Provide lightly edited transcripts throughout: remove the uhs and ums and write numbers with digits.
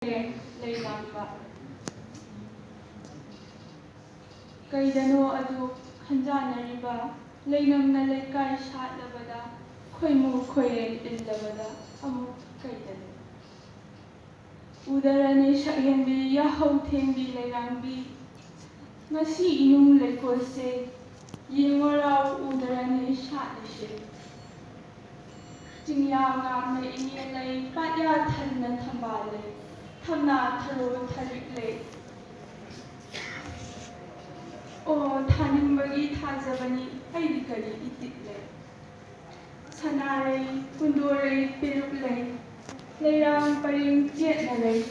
ꯂꯩꯔꯥꯡꯕ ꯀꯩꯗꯅꯣ ꯑꯗꯨ ꯈꯟꯖꯥꯟꯅꯔꯤꯕ ꯂꯩꯅꯝꯅ ꯂꯩꯀꯥꯏ ꯁꯥꯠꯂꯕꯗ ꯈꯣꯏꯃꯨ ꯈꯣꯏꯔꯦꯟ ꯏꯜꯂꯕꯗ ꯑꯃꯨꯛ ꯀꯩꯗꯅꯣ ꯎꯗꯔꯅꯤ ꯁꯛꯍꯦꯟꯕꯤ ꯌꯥꯍꯧ ꯊꯦꯡꯕꯤ ꯂꯩꯔꯥꯡꯕꯤ ꯉꯁꯤ ꯏꯅꯨꯡ ꯂꯩꯀꯣꯜꯁꯦ ꯌꯦꯡꯉꯣꯔꯥꯎ ꯎꯗꯔꯅꯤ ꯁꯥꯠꯂꯤꯁꯦ ꯆꯤꯡꯌꯥ ꯉꯥꯡꯅ ꯏꯉꯦ ꯂꯩ ꯄꯥꯠꯌꯥ ꯊꯟꯅ ꯊꯝꯕꯥꯜ ꯂꯩ ꯊꯝꯅꯥ ꯊꯔꯣ ꯊꯔꯤꯛ ꯂꯩ ꯑꯣ ꯊꯥꯅꯤꯡꯕꯒꯤ ꯊꯥꯖꯕꯅꯤ ꯑꯩꯗꯤ ꯀꯔꯤ ꯏꯇꯤꯛ ꯂꯩ ꯁꯅꯥꯔꯩ ꯀꯨꯟꯗꯣꯔꯩ ꯄꯦꯔꯨꯛ ꯂꯩ ꯂꯩꯔꯥꯡ ꯄꯔꯦꯡ ꯆꯦꯠꯅ ꯂꯩ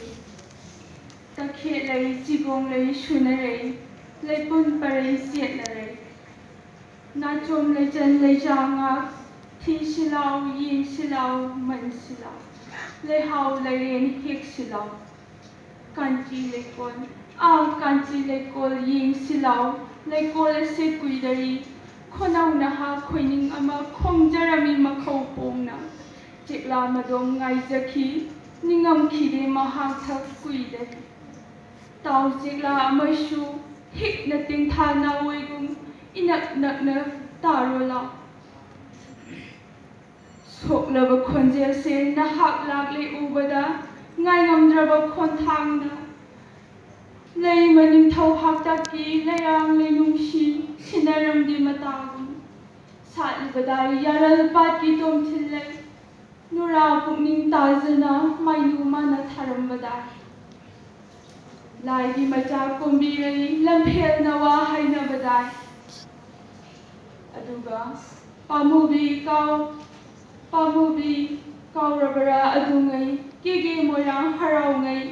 ꯇꯈꯦꯠ ꯂꯩ ꯆꯤꯒꯣꯡ ꯂꯩ ꯁꯨꯅꯔꯩ ꯂꯩꯄꯨꯟ ꯄꯔꯩ ꯆꯦꯠꯅ ꯂꯩ ꯅꯥꯆꯣꯝ ꯂꯩꯆꯟ ꯂꯩꯖꯥꯉꯥꯛ ꯊꯤꯁꯤꯂꯥꯎ ꯌꯦꯡꯁꯤꯂꯥꯎ ꯃꯟꯁꯤꯂꯥꯎ ꯂꯩꯍꯥꯎ ꯂꯩꯔꯦꯟ ꯍꯦꯛꯁꯤꯂꯥꯎ ꯀꯥꯟꯆꯤ ꯂꯩꯀꯣꯜ ꯀꯥꯟꯆꯤ ꯂꯩꯀꯣꯜ ꯌꯦꯡꯁꯤꯂꯥꯎ ꯂꯩꯀꯣꯜ ꯑꯁꯤ ꯀꯨꯏꯗꯔꯤ ꯈꯣꯟꯅꯧ ꯅꯍꯥ ꯈꯣꯏꯅꯤꯡ ꯑꯃ ꯈꯣꯡꯖꯔꯝꯃꯤ ꯃꯈꯧ ꯄꯣꯡꯅ ꯆꯦꯛꯂꯥ ꯃꯗꯣꯝ ꯉꯥꯏꯖꯈꯤ ꯅꯤꯡꯉꯝꯈꯤꯗꯦ ꯃꯍꯥꯛꯊꯛ ꯀꯨꯏꯗꯔꯤ ꯇꯥꯎ ꯆꯦꯛꯂꯥ ꯑꯃꯁꯨ ꯍꯤꯛꯅ ꯇꯦꯡꯊꯥ ꯅꯥꯑꯣꯏꯒꯨꯝ ꯏꯅꯛ ꯅꯛꯅ ꯇꯥꯔꯣ ꯂꯥꯎ ꯁꯣꯛꯂꯕ ꯈꯣꯟꯖꯦꯜꯁꯦ ꯅꯍꯥꯛ ꯂꯥꯛꯂꯦ ꯎꯕꯗ ꯉꯥꯏꯉꯝꯗ꯭ꯔꯕ ꯈꯣꯟꯊꯥꯡꯅ ꯂꯩꯃ ꯅꯤꯡꯊꯧ ꯍꯥꯛꯇꯛꯀꯤ ꯂꯩꯔꯥꯡ ꯂꯩꯅꯨꯡꯁꯤ ꯁꯤꯟꯅꯔꯝꯒꯤ ꯃꯇꯥꯒꯨꯝ ꯁꯥꯠꯂꯤꯕꯗ ꯌꯥꯔꯜ ꯄꯥꯠꯀꯤ ꯇꯣꯝꯊꯤꯟ ꯂꯩ ꯅꯨꯔꯥ ꯄꯨꯛꯅꯤꯡ ꯇꯥꯖꯅ ꯃꯥꯏꯅꯨ ꯃꯥꯅ ꯊꯥꯔꯝꯕꯗ ꯂꯥꯏꯒꯤ ꯃꯆꯥ ꯀꯣꯝꯕꯤꯔꯩ ꯂꯝꯐꯦꯜ ꯅꯋꯥ ꯍꯥꯏꯅꯕꯗ ꯑꯗꯨꯒ ꯄꯥꯝꯃꯨꯕꯤ ꯀꯥꯎꯔꯕꯔꯥ ꯑꯗꯨꯉꯩ ꯀꯦꯒꯦ ꯃꯣꯏꯔꯥꯡ ꯍꯔꯥꯎꯉꯩ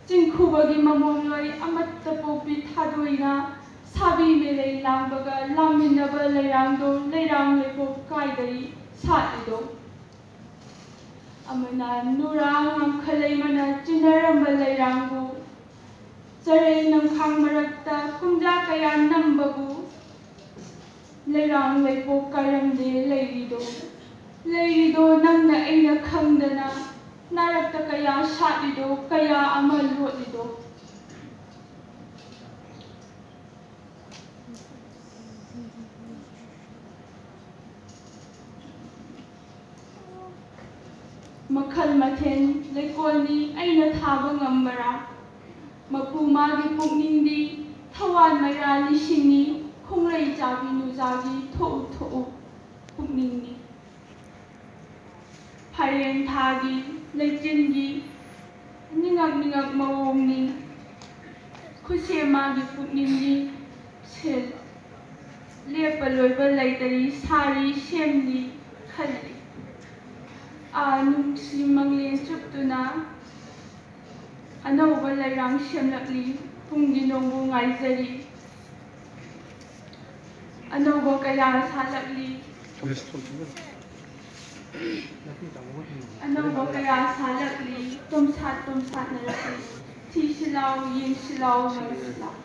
ꯆꯤꯡꯈꯨꯕꯒꯤ ꯃꯃꯣꯝꯂꯣꯏ ꯑꯃꯠꯇ ꯄꯣꯛꯄꯤ ꯊꯥꯗꯣꯏꯅ ꯁꯥꯕꯤ ꯃꯦꯂꯩ ꯂꯥꯡꯕꯒ ꯂꯥꯡꯃꯤꯟꯅꯕ ꯂꯩꯔꯥꯡꯗꯣ ꯂꯩꯔꯥꯡ ꯂꯩꯄꯣꯛ ꯀꯥꯏꯗꯒꯤ ꯁꯥꯠꯂꯤꯗꯣ ꯑꯃꯅ ꯅꯨꯔꯥ ꯉꯥꯡꯈꯠꯂꯩꯃꯅ ꯆꯤꯟꯅꯔꯝꯕ ꯂꯩꯔꯥꯡꯕꯨ ꯆꯔꯩ ꯅꯝꯈꯥꯡ ꯃꯔꯛꯇ ꯀꯨꯝꯖꯥ ꯀꯌꯥ ꯅꯝꯕꯕꯨ ꯂꯩꯔꯥꯡ ꯂꯩꯄꯣꯛ ꯀꯥꯏꯔꯝꯗꯦ ꯂꯩꯔꯤꯗꯣ ꯅꯪꯅ ꯑꯩꯅ ꯈꯪꯗꯅ ꯅꯥꯔꯛꯇ ꯀꯌꯥ ꯁꯥꯠꯂꯤꯗꯣ ꯀꯌꯥ ꯑꯃ ꯂꯣꯠꯂꯤꯗꯣ ꯃꯈꯜ ꯃꯊꯦꯜ ꯂꯩꯀꯣꯜꯅꯤ ꯑꯩꯅ ꯊꯥꯕ ꯉꯝꯕꯔꯥ ꯃꯄꯨ ꯃꯥꯒꯤ ꯄꯨꯛꯅꯤꯡꯗꯤ ꯊꯋꯥꯟ ꯃꯩꯔꯥ ꯂꯤꯁꯤꯡꯅꯤ ꯈꯣꯡꯂꯩ ꯆꯥꯕꯤ ꯅꯨꯖꯥꯒꯤ ꯊꯣꯛꯎ ꯄꯨꯛꯅꯤꯡꯅꯤ ꯐꯥꯏꯔꯦꯟ ꯊꯥꯒꯤ ꯂꯩꯆꯤꯟꯒꯤ ꯅꯤꯡꯉꯛ ꯃꯑꯣꯡꯅꯤ ꯈꯨꯠꯁꯦꯝꯃꯥꯒꯤ ꯄꯨꯛꯅꯤꯡꯅꯤ ꯂꯦꯞꯄ ꯂꯣꯏꯕ ꯂꯩꯇꯔꯤ ꯁꯥꯔꯤ ꯁꯦꯝꯂꯤ ꯈꯜꯂꯤ ꯅꯨꯡꯁꯤ ꯃꯪꯂꯦꯟ ꯆꯨꯞꯇꯨꯅ ꯑꯅꯧꯕ ꯂꯩꯔꯥꯡ ꯁꯦꯝꯂꯛꯂꯤ ꯄꯨꯡꯒꯤ ꯅꯣꯡꯕꯨ ꯉꯥꯏꯖꯔꯤ ꯑꯅꯧꯕ ꯀꯌꯥ ꯁꯥꯠꯂꯛꯂꯤ ꯇꯣꯝꯁꯥꯠꯅꯔꯛꯂꯤ ꯊꯤꯁꯤꯂꯥꯎ ꯌꯦꯡꯁꯤꯂꯥꯎ ꯃꯟꯁꯤꯂꯥꯎ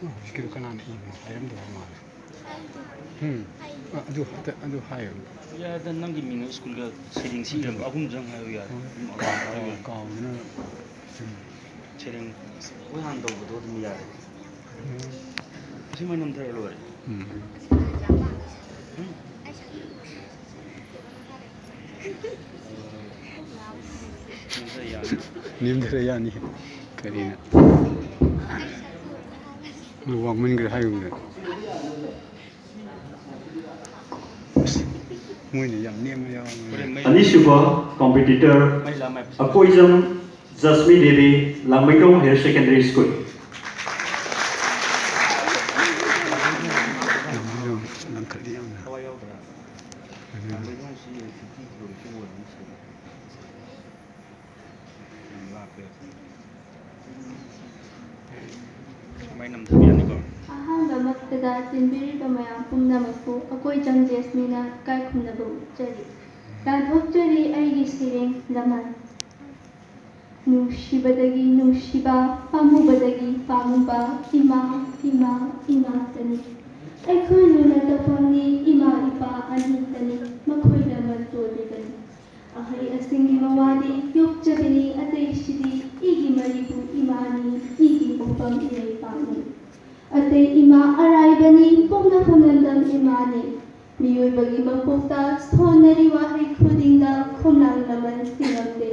ꯍꯧꯖꯤꯛꯀꯤꯗꯣ ꯀꯅꯥꯅ ꯏꯕꯅꯣ ꯍꯥꯏꯔꯝꯗꯕ ꯃꯥꯜꯂꯦ ꯑꯗꯨ ꯍꯥꯏꯌꯣ ꯌꯥꯗ ꯅꯪꯒꯤ ꯃꯤꯡ ꯁ꯭ꯀꯨꯜꯒ ꯁꯩꯔꯦꯡ ꯏꯔꯝꯕ ꯑꯍꯨꯝꯗꯪ ꯍꯥꯏꯌꯨ ꯌꯥꯔꯦ ꯀꯥꯎꯗꯅ ꯁꯩꯔꯦꯡ ꯑꯩꯈꯣꯏ ꯍꯥꯟꯅ ꯇꯧꯕꯗꯣ ꯑꯗꯨꯝ ꯌꯥꯔꯦ ꯑꯁꯤꯃ ꯅꯝꯊꯔ ꯂꯣꯏꯔꯦ ꯅꯦꯝꯊꯔ ꯌꯥꯅꯤ ꯀꯔꯤꯅ ꯋꯥꯡꯃꯟꯈ꯭ꯔꯦ ꯍꯥꯏꯕꯗ ꯃꯣꯏꯅ ꯌꯥꯝ ꯅꯦꯝꯕ ꯌꯥꯎꯋꯦ ꯑꯅꯤꯁꯨꯕ competitor Akoijam ꯖꯁꯃꯤ Devi ꯂꯥꯡꯃꯩꯗꯣꯡ higher secondary school ꯂꯪꯈꯠꯂꯤ ꯌꯥꯝꯅ ꯊꯋꯥꯏ ꯌꯥꯎꯗ꯭ꯔꯥ ꯂꯥꯡꯃꯩꯗꯣꯡꯁꯤ 50 ꯀꯤꯂꯣꯃꯤꯇꯔ ꯑꯣꯏꯔꯝꯅꯤ ꯁꯤꯗ ꯌꯥꯝ ꯂꯥꯞꯄꯦ ꯑꯍꯥꯟꯕꯃꯛꯇꯗ ꯆꯦꯟꯕꯤꯔꯤꯕ ꯃꯌꯥꯝ ꯄꯨꯝꯅꯃꯛꯄꯨ ꯑꯩꯈꯣꯏ ꯖꯪꯖꯦꯁꯅꯤꯅ ꯏꯀꯥꯏ ꯈꯨꯝꯅꯕ ꯎꯠꯆꯔꯤ ꯂꯥꯟꯊꯣꯛꯆꯔꯤ ꯑꯩꯒꯤ ꯁꯩꯔꯦꯡ ꯂꯃꯟ ꯅꯨꯡꯁꯤꯕꯗꯒꯤ ꯅꯨꯡꯁꯤꯕ ꯄꯥꯝꯃꯨꯕꯗꯒꯤ ꯄꯥꯝꯃꯨꯕ ꯏꯃꯥ ꯏꯃꯥ ꯏꯃꯥꯇꯅꯤ ꯑꯩꯈꯣꯏ ꯂꯨꯅ ꯇꯧꯐꯝꯅꯤ ꯏꯃꯥ ꯏꯄꯥ ꯑꯅꯤꯇꯅꯤ ꯃꯈꯣꯏꯅ ꯃꯟꯇꯣꯜꯂꯤꯕꯅꯤ ꯑꯍꯩ ꯑꯁꯤꯡꯒꯤ ꯃꯋꯥꯗꯤ ꯌꯣꯛꯆꯕꯅꯤ ꯑꯇꯩꯁꯤꯗꯤ ꯏꯒꯤ ꯃꯔꯤꯕꯨ ꯏꯃꯥꯅꯤ ꯏꯒꯤ ꯄꯣꯛꯐꯝ ꯏꯔꯩꯄꯥꯛꯅꯤ ꯑꯇꯩ ꯏꯃꯥ ꯑꯔꯥꯏꯕꯅꯤ ꯄꯣꯛꯅꯐꯝ ꯂꯝꯗꯝ ꯏꯃꯥꯅꯤ ꯃꯤꯑꯣꯏꯕꯒꯤ ꯃꯄꯣꯛꯇ ꯁꯣꯟꯅꯔꯤ ꯋꯥꯍꯩ ꯈꯨꯗꯤꯡꯗ ꯈꯣꯝꯂꯥꯡ ꯂꯃꯟ ꯁꯤꯡꯉꯝꯗꯦ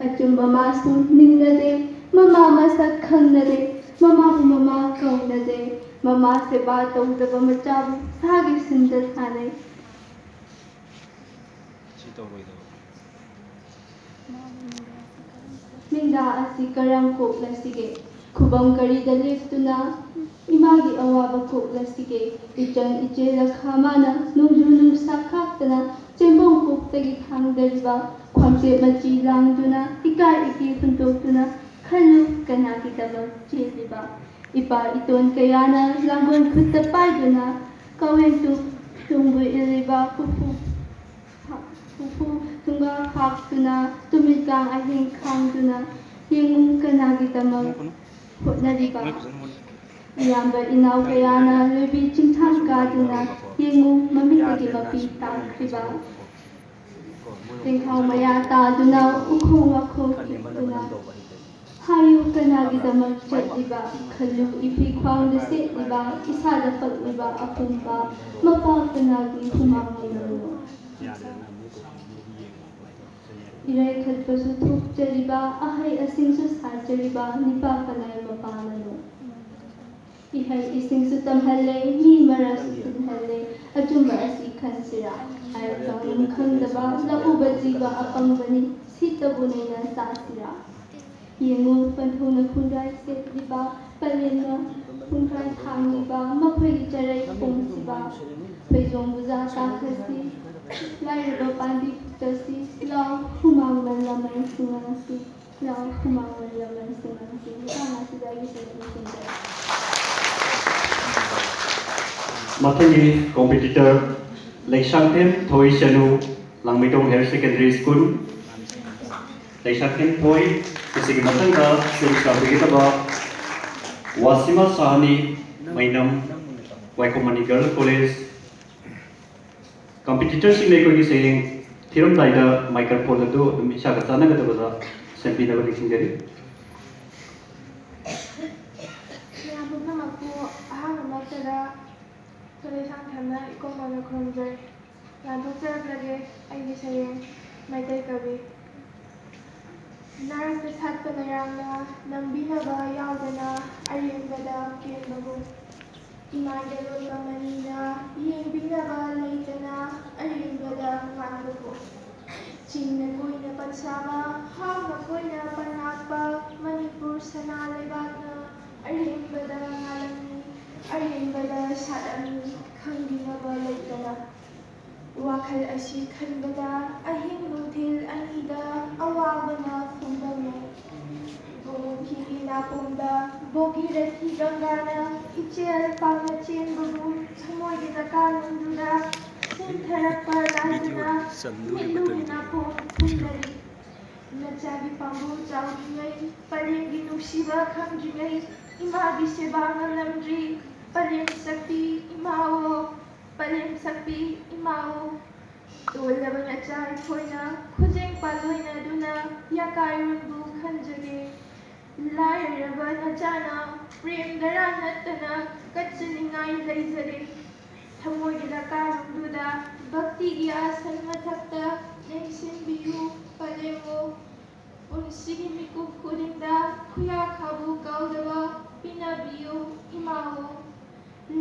ꯑꯆꯨꯝꯕ ꯃꯥꯁꯨ ꯅꯤꯡꯅꯗꯦ ꯃꯃꯥ ꯃꯁꯛ ꯈꯪꯅꯗꯦ ꯃꯃꯥꯕꯨ ꯃꯃꯥ ꯀꯧꯅꯗꯦ ꯃꯃꯥ ꯁꯦꯕꯥ ꯇꯧꯗꯕ ꯃꯆꯥꯕꯨ ꯁꯥꯒꯤ ꯁꯤꯟꯗ ꯁꯥꯟꯅꯩ ꯅꯤꯡꯗꯥ ꯑꯁꯤ ꯀꯔꯝ ꯀꯣꯛꯂꯁꯤꯒꯦ ꯈꯨꯕꯝ ꯀꯔꯤꯗ ꯂꯦꯞꯇꯨꯅ ꯏꯃꯥꯒꯤ ꯑꯋꯥꯕ ꯀꯣꯛꯂꯁꯤꯒꯦ ꯏꯆꯟ ꯏꯆꯦꯜ ꯈꯥꯃꯥꯅ ꯅꯣꯡꯖꯨ ꯅꯨꯡꯁꯥ ꯈꯥꯛꯇꯅ ꯆꯦꯡꯕꯣꯡ ꯀꯣꯛꯇꯒꯤ ꯊꯥꯡꯗꯔꯤꯕ ꯈ꯭ꯋꯥꯡꯆꯦꯠ ꯃꯆꯤ ꯂꯥꯡꯗꯨꯅ ꯏꯀꯥꯏ ꯏꯀꯤ ꯍꯨꯟꯇꯣꯛꯇꯨꯅ ꯈꯜꯂꯨ ꯀꯅꯥꯒꯤꯗꯃꯛ ꯆꯦꯜꯂꯤꯕ ꯏꯄꯥ ꯏꯇꯣꯟ ꯀꯌꯥꯅ ꯂꯥꯡꯒꯣꯜ ꯈꯨꯠꯇ ꯄꯥꯏꯗꯨꯅ ꯀꯥꯋꯦꯟ ꯇꯨꯡꯕꯨ ꯏꯜꯂꯤꯕ ꯄꯨꯄꯨ ꯊꯨꯡꯒꯥ ꯈꯥꯛꯇꯨꯅ ꯇꯨꯃꯤꯠꯀꯥꯡ ꯑꯍꯤꯡ ꯈꯥꯡꯗꯨꯅ ꯌꯦꯡꯉꯨ ꯀꯅꯥꯒꯤꯗꯃꯛ ꯍꯣꯠꯅꯔꯤꯕ ꯏꯌꯥꯝꯕ ꯏꯅꯥꯎ ꯀꯌꯥꯅ ꯂꯣꯏꯕꯤ ꯆꯤꯡꯊꯥꯡ ꯀꯥꯗꯨꯅ ꯌꯦꯡꯉꯨ ꯃꯃꯤꯠꯇꯒꯤ ꯃꯄꯤ ꯇꯥꯈ꯭ꯔꯤꯕ ꯆꯤꯡꯈꯥꯎ ꯃꯌꯥ ꯇꯥꯗꯨꯅ ꯎꯈꯣꯡ ꯋꯥꯈꯣꯡ ꯏꯠꯇꯨꯅ ꯍꯥꯏꯌꯨ ꯀꯅꯥꯒꯤꯗꯃꯛ ꯆꯠꯂꯤꯕ ꯈꯜꯂꯨ ꯏꯐꯤ ꯈ꯭ꯋꯥꯡꯗ ꯁꯦꯠꯂꯤꯕ ꯏꯁꯥꯗ ꯄꯛꯂꯤꯕ ꯑꯄꯨꯝꯕ ꯃꯄꯥ ꯀꯅꯥꯒꯤ ꯍꯨꯃꯥꯡ ꯃꯃꯜꯅꯣ ꯏꯔꯩ ꯈꯠꯄꯁꯨ ꯊꯣꯛꯆꯔꯤꯕ ꯑꯍꯩ ꯑꯁꯤꯡꯁꯨ ꯁꯥꯖꯔꯤꯕ ꯅꯤꯄꯥ ꯀꯅꯥꯏ ꯃꯄꯥꯅꯅꯣ ꯏꯍꯩ ꯏꯁꯤꯡꯁꯨ ꯇꯝꯍꯜꯂꯦ ꯃꯤ ꯃꯔꯛꯁꯨ ꯇꯤꯟꯍꯜꯂꯦ ꯑꯆꯨꯝꯕ ꯑꯁꯤ ꯈꯟꯁꯤꯔꯥ ꯍꯥꯏꯔꯛꯐꯝ ꯈꯪꯗꯕ ꯂꯧꯎꯕ ꯖꯤꯕ ꯑꯄꯪꯕꯅꯤ ꯁꯤꯇꯕꯨ ꯅꯩꯅ ꯆꯥꯁꯤꯔꯥ ꯌꯦꯡꯉꯨ ꯄꯟꯊꯨꯡꯅ ꯈꯣꯡꯗ꯭ꯔꯥꯏ ꯁꯦꯠꯂꯤꯕ ꯄꯂꯦꯝꯅ ꯈꯣꯡꯗ꯭ꯔꯥꯏ ꯊꯥꯡꯂꯤꯕ ꯃꯈꯣꯏꯒꯤ ꯆꯔꯩ ꯄꯣꯡꯁꯤꯕ ꯐꯩꯖꯣꯝ ꯕꯨꯖꯥ ꯇꯥꯈꯁꯤ ꯂꯥꯏꯔꯕ ꯄꯥꯟꯗꯤ ꯄꯨꯛꯇꯁꯤ ꯂꯥꯎ ꯍꯨꯃꯥꯡꯃꯟ ꯂꯃꯟ ꯁꯤꯡꯉꯪꯁꯤ ꯂꯥꯎ ꯍꯨꯃꯥꯡꯃꯟ ꯂꯃꯟ ꯁꯤꯡꯉꯪꯁꯤ ꯃꯇꯥꯡ ꯑꯁꯤꯗ ꯑꯩꯒꯤ ꯁꯩꯔꯦꯡ ꯂꯣꯏꯁꯤꯟꯖꯔꯦ Mathangi competitor Leishangthem Thoi Chanu Langmitong Higher Secondary School Leishangthem Thoi Isigi Matanga Semista Brigitaba Wasima Sahani Mainam Waikomani Girls College competitors in Lekoi saying Thiram Daida microphone to Mishagatana Gatabaza Sempi Never Dictionary. ꯅꯥꯔꯛꯇ ꯁꯥꯠꯄ ꯅꯌꯥꯝꯅ ꯅꯝꯕꯤꯅꯕ ꯌꯥꯎꯗꯅ ꯑꯔꯦꯝꯕꯗ ꯀꯦꯟꯕꯕꯨ ꯏꯃꯥꯏꯗ ꯂꯣꯟꯕ ꯃꯅꯤꯅ ꯌꯦꯡꯕꯤꯅꯕ ꯂꯩꯇꯅ ꯑꯔꯦꯝꯕꯗ ꯉꯥꯟꯕꯕꯨ ꯆꯤꯡꯅ ꯀꯣꯏꯅ ꯄꯟꯁꯥꯕ ꯍꯥꯎꯅ ꯀꯣꯏꯅ ꯄꯟꯅꯥꯛꯄ ꯃꯅꯤꯄꯨꯔ ꯁꯅꯥꯂꯩꯕꯥꯛꯅ ꯑꯔꯦꯝꯕꯗ ꯉꯥꯜꯂꯝꯃꯤ ꯑꯔꯦꯝꯕꯗ ꯁꯥꯠꯂꯝꯃꯤ ꯈꯪꯕꯤꯅꯕ ꯂꯩꯇꯅ ꯋꯥꯈꯜ ꯑꯁꯤ ꯈꯟꯕꯗ ꯑꯍꯤꯡ ꯅꯨꯡꯊꯤꯜ ꯑꯅꯤꯗ ꯑꯋꯥꯕꯅ ꯐꯣꯡꯗꯧꯅꯩ ꯒꯣꯃꯨꯈꯤꯒꯤ ꯅꯥꯄꯣꯝꯗ ꯚꯣꯒꯤꯔꯊꯤ ꯒꯪꯒꯥꯅ ꯏꯆꯦꯜ ꯄꯥꯛꯅ ꯆꯦꯟꯕꯕꯨ ꯊꯃꯣꯏꯒꯤ ꯀꯥꯅꯨꯡꯗꯨꯗ ꯆꯦꯟꯊꯔꯛꯄ ꯂꯥꯏꯗꯨꯅ ꯃꯤꯠꯂꯨꯒꯤ ꯅꯥꯄꯣꯝ ꯐꯨꯝꯂꯔꯤ ꯅꯆꯥꯒꯤ ꯄꯥꯝꯕꯨ ꯆꯥꯎꯗ꯭ꯔꯤꯉꯩ ꯄꯔꯦꯡꯒꯤ ꯅꯨꯡꯁꯤꯕ ꯈꯪꯗ꯭ꯔꯤꯉꯩ ꯏꯃꯥꯒꯤ ꯁꯦꯕꯥ ꯉꯝꯂꯝꯗ꯭ꯔꯤ ꯄꯂꯦꯝ ꯁꯛꯄꯤ ꯏꯃꯥꯋꯣ ꯄꯂꯦꯝ ꯁꯛꯄꯤ ꯏꯃꯥꯋꯣ ꯇꯣꯜꯂꯕ ꯅꯆꯥ ꯑꯩꯈꯣꯏꯅ ꯈꯨꯖꯦꯡ ꯄꯥꯜꯂꯣꯏꯅꯗꯨꯅ ꯌꯥꯀꯥꯏꯔꯣꯟꯕꯨ ꯈꯟꯖꯒꯦ ꯂꯥꯏꯔꯔꯕ ꯅꯆꯥꯅ ꯄ꯭ꯔꯦꯝꯗꯔꯥ ꯅꯠꯇꯅ ꯀꯠꯆꯅꯤꯡꯉꯥꯏ ꯂꯩꯖꯔꯦ ꯊꯃꯣꯏꯒꯤ ꯂꯀꯥꯔꯣꯝꯗꯨꯗ ꯚꯛꯇꯤꯒꯤ ꯑꯥꯁꯟ ꯃꯊꯛꯇ ꯂꯦꯡꯁꯤꯟꯕꯤꯌꯨ ꯄꯂꯦꯝꯋꯣ ꯄꯨꯟꯁꯤꯒꯤ ꯃꯤꯀꯨꯞ ꯈꯨꯗꯤꯡꯗ ꯈꯨꯌꯥꯈꯥꯕꯨ ꯀꯥꯎꯗꯕ ꯄꯤꯅꯕꯤꯌꯨ ꯏꯃꯥꯋꯣ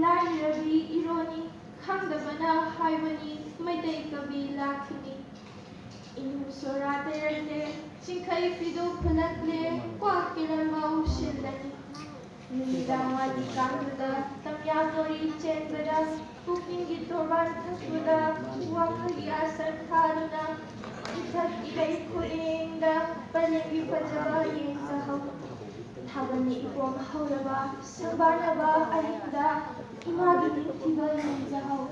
ꯂꯥꯏꯔꯕꯤ ꯏꯔꯣꯅꯤ ꯈꯪꯗꯕꯅ ꯍꯥꯏꯕꯅꯤ ꯃꯩꯇꯩ ꯀꯕꯤ ꯂꯥꯛꯈꯤꯅꯤ ꯏꯅꯨ ꯁꯣꯔꯥ ꯇꯩꯔꯛꯂꯦ ꯆꯤꯡꯈꯩ ꯐꯤꯗꯨ ꯐꯨꯜꯂꯛꯂꯦ ꯀ꯭ꯋꯥꯛꯀꯤ ꯂꯝꯕꯥꯎ ꯁꯤꯜꯂꯅꯤ ꯅꯨꯃꯤꯗꯥꯡ ꯋꯥꯠꯂꯤꯀꯥꯟꯗꯨꯗ ꯇꯝꯌꯥꯃꯣꯔꯤ ꯆꯦꯟꯕꯗ ꯄꯨꯛꯅꯤꯡꯒꯤ ꯇꯣꯔꯕꯥꯟ ꯊꯛꯄꯗ ꯋꯥꯈꯜꯒꯤ ꯑꯥꯁꯟ ꯊꯥꯗꯨꯅ ꯏꯊꯛ ꯏꯔꯩ ꯈꯨꯗꯤꯡꯗ ꯄꯂꯦꯝꯒꯤ ꯐꯖꯕ ꯌꯦꯡꯖꯍꯧ ꯊꯥꯕꯜꯅꯤ ꯏꯄꯣꯝ ꯍꯧꯔꯕ ꯁꯪꯕꯥꯔꯅꯕ ꯑꯔꯤꯡꯗ ꯏꯃꯥꯒꯤ ꯅꯤꯡꯊꯤꯕ ꯌꯦꯡꯖꯍꯧ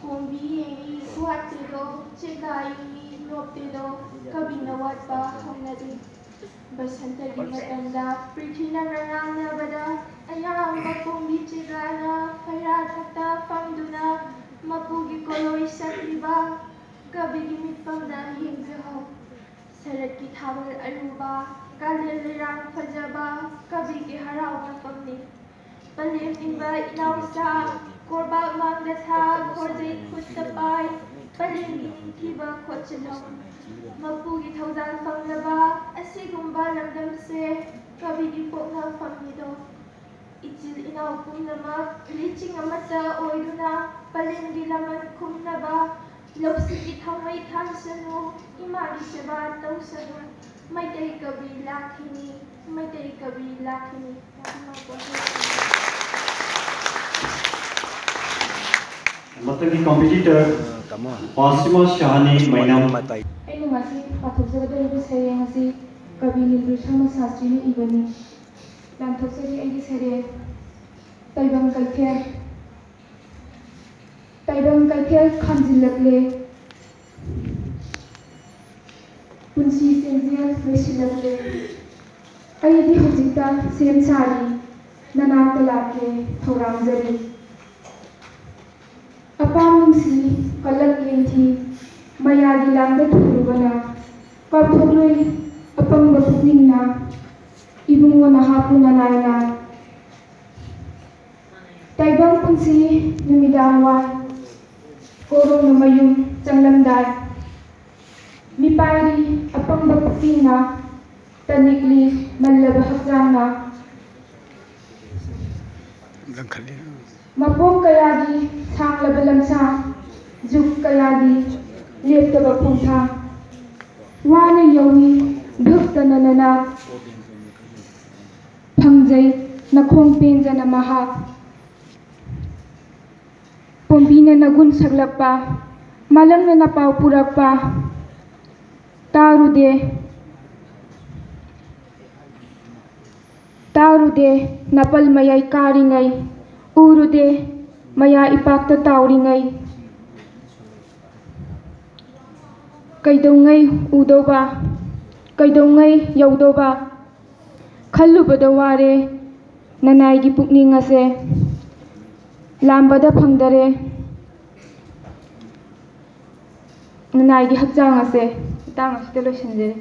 ꯄꯣꯝꯕꯤ ꯌꯦꯡꯉꯤ ꯋꯥꯠꯇꯦꯗꯣ ꯆꯦꯒꯥ ꯌꯦꯡꯉꯤ ꯅꯣꯞꯇꯦꯗꯣ ꯀꯕꯤꯅ ꯋꯥꯠꯄ ꯍꯧꯅꯗꯦ ꯕꯁꯟꯇꯒꯤ ꯃꯇꯝꯗ ꯄ꯭ꯔꯤꯊꯤꯅ ꯉꯥꯡꯅꯕꯗ ꯑꯌꯥꯝꯕ ꯄꯣꯝꯕꯤ ꯆꯦꯒꯥꯅ ꯐꯩꯔꯥꯊꯛꯇ ꯐꯝꯗꯨꯅ ꯃꯄꯨꯒꯤ ꯀꯣꯂꯣꯏ ꯁꯛꯂꯤꯕ ꯀꯕꯤꯒꯤ ꯃꯤꯠꯐꯝꯗ ꯌꯦꯡꯖꯍꯧ ꯁꯔꯠꯀꯤ ꯊꯥꯕꯜ ꯑꯔꯨꯕ ꯀꯥꯂꯦꯟ ꯂꯩꯔꯥꯡ ꯐꯖꯕ ꯀꯕꯤꯒꯤ ꯍꯔꯥꯎꯅꯐꯝꯅꯤ ꯄꯂꯦꯝ ꯏꯟꯕ ꯏꯅꯥꯎꯆꯥ ꯀꯣꯔꯕꯥꯛ ꯃꯥꯡꯗ ꯊꯥ ꯈꯣꯔꯖꯩ ꯈꯨꯠꯇ ꯄꯥꯏ ꯄꯂꯦꯝꯒꯤ ꯅꯤꯡꯊꯤꯕ ꯈꯣꯠꯆꯤꯜꯍꯧ ꯃꯄꯨꯒꯤ ꯊꯧꯗꯥꯡ ꯐꯪꯂꯕ ꯑꯁꯤꯒꯨꯝꯕ ꯂꯝꯗꯝꯁꯦ ꯀꯕꯤꯒꯤ ꯄꯣꯛꯅꯐꯝꯅꯤꯗꯣ ꯏꯆꯤꯜ ꯏꯅꯥꯎ ꯄꯨꯝꯅꯃꯛ ꯂꯤꯆꯤꯡ ꯑꯃꯠꯇ ꯑꯣꯏꯗꯨꯅ ꯄꯂꯦꯝꯒꯤ ꯂꯃꯟ ꯈꯨꯝꯅꯕ ꯂꯧꯁꯤꯒꯤ ꯊꯧꯃꯩ ꯊꯥꯟꯁꯅꯨ ꯏꯃꯥꯒꯤ ꯁꯦꯕꯥ ꯇꯧꯁꯅꯨ ꯃꯩꯇꯩ ꯀꯕꯤ ꯂꯥꯛꯈꯤꯅꯤ ꯃꯩꯇꯩ ꯀꯕꯤ ꯂꯥꯛꯈꯤꯅꯤ ꯃꯊꯪꯒꯤ ꯀꯝꯄꯤꯇꯤꯇꯔ ꯋꯥꯁꯤꯃ ꯁꯍꯥꯅꯤ ꯃꯩꯅꯝ ꯑꯩꯅ ꯉꯁꯤ ꯄꯥꯊꯣꯛꯆꯒꯗꯧꯔꯤꯕ ꯁꯩꯔꯦꯡ ꯑꯁꯤ ꯀꯕꯤ ꯅꯤꯜꯗꯨ ꯁꯔꯃ ꯁꯥꯁꯇ꯭ꯔꯤꯅ ꯏꯕꯅꯤ ꯂꯥꯟꯊꯣꯛꯆꯔꯤ ꯑꯩꯒꯤ ꯁꯩꯔꯦꯡ ꯇꯥꯏꯕꯪ ꯀꯩꯊꯦꯜ ꯇꯥꯏꯕꯪ ꯀꯩꯊꯦꯜ ꯈꯥꯝꯖꯤꯜꯂꯛꯂꯦ ꯄꯨꯟꯁꯤ ꯆꯦꯟꯖꯦꯜ ꯂꯣꯏꯁꯤꯜꯂꯛꯂꯦ ꯑꯩꯗꯤ ꯍꯧꯖꯤꯛꯇ ꯁꯦꯝ ꯁꯥꯔꯤ ꯅꯅꯥꯛꯇ ꯂꯥꯛꯀꯦ ꯊꯧꯔꯥꯡꯖꯔꯤ ꯑꯄꯥꯝ ꯅꯨꯡꯁꯤ ꯀꯜꯂꯛ ꯌꯦꯡꯊꯤ ꯃꯌꯥꯒꯤ ꯂꯥꯡꯗ ꯊꯨꯔꯨꯕꯅ ꯀꯥꯎꯊꯣꯛꯂꯣꯏ ꯑꯄꯪꯕ ꯄꯨꯛꯅꯤꯡꯅ ꯏꯕꯨꯡꯉꯣ ꯅꯍꯥꯛꯄꯨ ꯅꯅꯥꯏꯅ ꯇꯥꯏꯕꯪ ꯄꯨꯟꯁꯤ ꯅꯨꯃꯤꯗꯥꯡ ꯋꯥꯏ ꯀꯣꯔꯣꯡꯅ ꯃꯌꯨꯝ ꯆꯪꯂꯝꯗꯥꯏ ꯃꯤꯄꯥꯏꯔꯤ ꯑꯄꯪꯕ ꯄꯨꯛꯅꯤꯡꯅ ꯇꯅꯤꯛꯂꯤ ꯃꯜꯂꯕ ꯍꯛꯆꯥꯡꯅ ꯃꯄꯣꯝ ꯀꯌꯥꯒꯤ ꯁꯥꯡꯂꯕ ꯂꯝꯁꯥꯡ ꯖꯨꯛ ꯀꯌꯥꯒꯤ ꯂꯦꯞꯇꯕ ꯈꯣꯡꯊꯥꯡ ꯋꯥꯅ ꯌꯧꯏ ꯙꯨꯞꯇꯅ ꯅꯅꯥ ꯐꯪꯖꯩ ꯅꯈꯣꯡ ꯄꯦꯟꯖꯅ ꯃꯍꯥꯛ ꯄꯣꯝꯕꯤꯅ ꯅꯒꯨꯟ ꯁꯛꯂꯛꯄ ꯃꯥꯂꯪꯅ ꯅꯄꯥꯎ ꯄꯨꯔꯛꯄ ꯇꯥꯔꯨꯗꯦ ꯅꯥꯄꯜ ꯃꯌꯥꯏ ꯀꯥꯔꯤꯉꯩ ꯎꯔꯨꯗꯦ ꯃꯌꯥ ꯏꯄꯥꯛꯇ ꯇꯥꯎꯔꯤꯉꯩ ꯀꯩꯗꯧꯉꯩ ꯎꯗꯧꯕ ꯀꯩꯗꯧꯉꯩ ꯌꯧꯗꯧꯕ ꯈꯜꯂꯨꯕꯗ ꯋꯥꯔꯦ ꯅꯅꯥꯏꯒꯤ ꯄꯨꯛꯅꯤꯡ ꯑꯁꯦ ꯂꯥꯝꯕꯗ ꯐꯪꯗꯔꯦ ꯅꯅꯥꯏꯒꯤ ꯍꯛꯆꯥꯡ ꯑꯁꯦ ꯃꯇꯥꯡ ꯑꯁꯤꯗ ꯂꯣꯏꯁꯤꯟꯖꯔꯤ